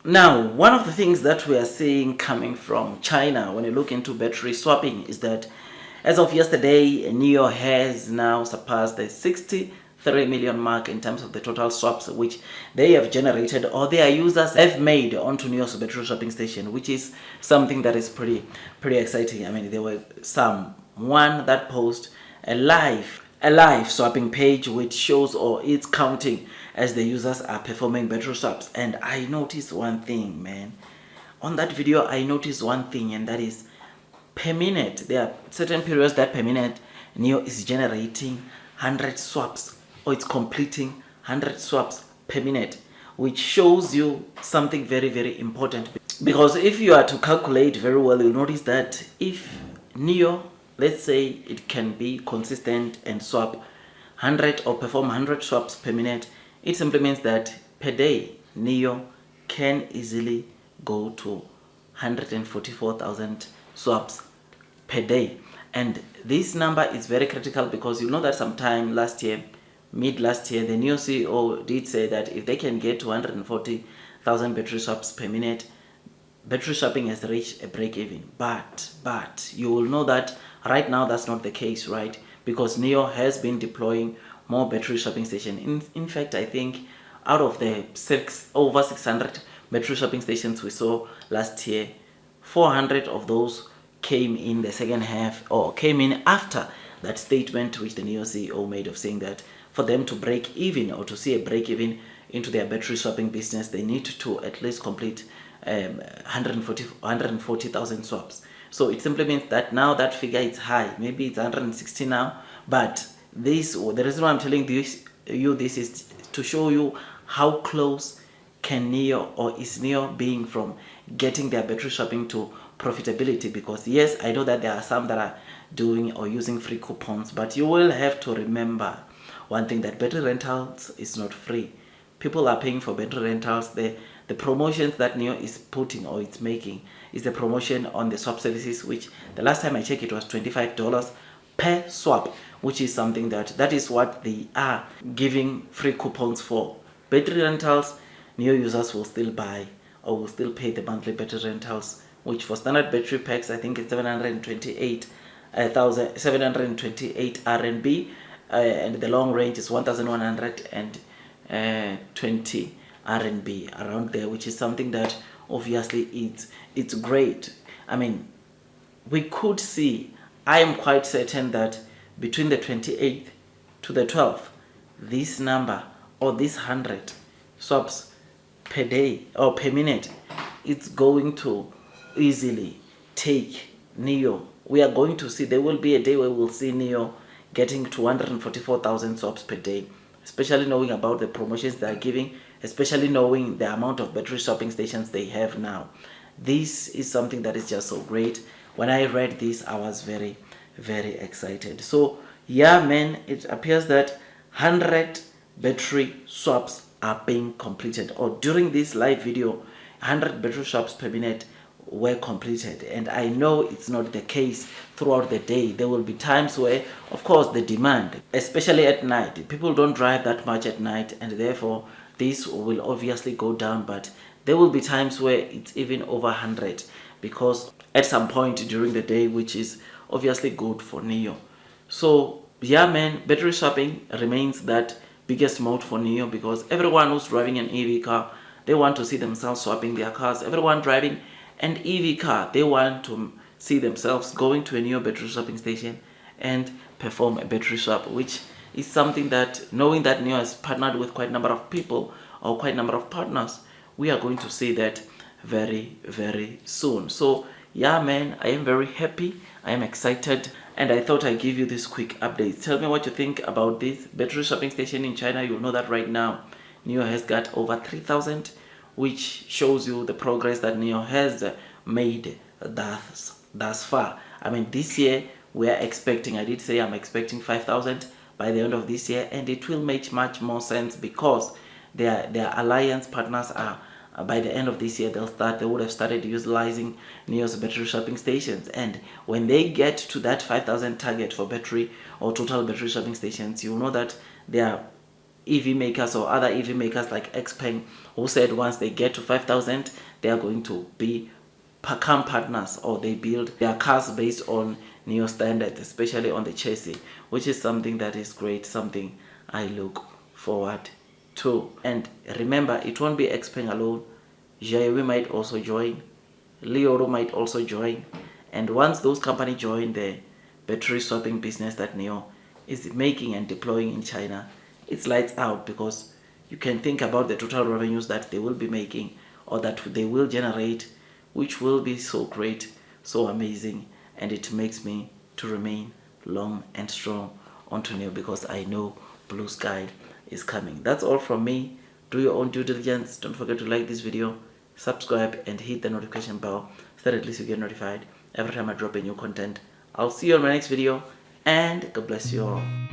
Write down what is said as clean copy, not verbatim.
Now, one of the things that we are seeing coming from China when you look into battery swapping is that as of yesterday, Nio has now surpassed the 63 million mark in terms of the total swaps which they have generated or their users have made onto Nio's battery swapping station, which is something that is pretty exciting. I mean, there were someone that posted a live swapping page which shows or it's counting as the users are performing battery swaps. And I noticed one thing, man. On that video, I noticed one thing, and that is per minute. There are certain periods that per minute Nio is generating 100 swaps, or it's completing 100 swaps per minute, which shows you something very important. Because if you are to calculate very well, you'll notice that if Nio, let's say it can be consistent and swap 100 or perform 100 swaps per minute, it simply means that per day Nio can easily go to 144,000 swaps per day. And this number is very critical because you know that sometime last year, mid last year, the Nio CEO did say that if they can get to 140,000 battery swaps per minute, battery swapping has reached a break even. But you will know that right now that's not the case, right? Because Nio has been deploying more battery swapping stations. In fact, I think out of the over 600 battery swapping stations we saw last year, 400 of those came in the second half, or came in after that statement which the Nio CEO made of saying that for them to break even or to see a break even into their battery swapping business, they need to at least complete 140,000 swaps. So it simply means that now that figure is high. Maybe it's 160 now, but the reason why I'm telling you this is to show you how close can Nio or is Nio being from getting their battery swapping to profitability. Because yes, I know that there are some that are doing or using free coupons, but you will have to remember one thing, that battery rentals is not free. People are paying for battery rentals. The promotions that Nio is putting or it's making is the promotion on the swap services, which the last time I checked it was $25 per swap, which is something that is what they are giving free coupons for. Battery rentals, Nio users will still buy or will still pay the monthly battery rentals, which for standard battery packs I think it's 728 RMB, and the long range is 1120 RMB, around there, which is something that obviously it's great. I mean, we could see, I am quite certain that between the 28th to the 12th, this number or this 100 swaps per day or per minute, it's going to easily take Nio. We are going to see, there will be a day where we'll see Nio getting to 144,000 swaps per day, especially knowing about the promotions they are giving, especially knowing the amount of battery swapping stations they have now. This is something that is just so great. When I read this, I was very excited. So yeah, man, it appears that 100 battery swaps are being completed, or during this live video 100 battery swaps per minute were completed. And I know it's not the case throughout the day. There will be times where, of course, the demand, especially at night, people don't drive that much at night, and therefore this will obviously go down. But there will be times where it's even over 100, because at some point during the day, which is obviously good for Nio. So yeah, man, battery swapping remains that biggest mode for Nio, because everyone who's driving an EV car, they want to see themselves swapping their cars. Everyone driving an EV car, they want to see themselves going to a Nio battery swapping station and perform a battery swap, which is something that, knowing that Nio has partnered with quite a number of people or quite a number of partners, we are going to see that very soon. So yeah, man, I am very happy, I am excited, and I thought I'd give you this quick update. Tell me what you think about this battery swapping station in China. You'll know that right now Nio has got over 3,000, which shows you the progress that Nio has made thus far. I mean, this year we are expecting, I did say I'm expecting 5,000 by the end of this year, and it will make much more sense because their alliance partners are, by the end of this year, they would have started utilizing Nio's battery swapping stations. And when they get to that 5,000 target for battery or total battery swapping stations, you know that their EV makers or other EV makers like XPeng, who said once they get to 5,000, they are going to become partners, or they build their cars based on Nio standards, especially on the chassis, which is something that is great, something I look forward to. And remember, it won't be XPeng alone. Xiaomi might also join, Lioro might also join, and once those companies join the battery swapping business that Nio is making and deploying in China, it's lights out, because you can think about the total revenues that they will be making, or that they will generate, which will be so great, so amazing, and it makes me to remain long and strong onto Nio, because I know blue sky is coming. That's all from me. Do your own due diligence. Don't forget to like this video, subscribe, and hit the notification bell so that at least you get notified every time I drop a new content. I'll see you on my next video, and God bless you all.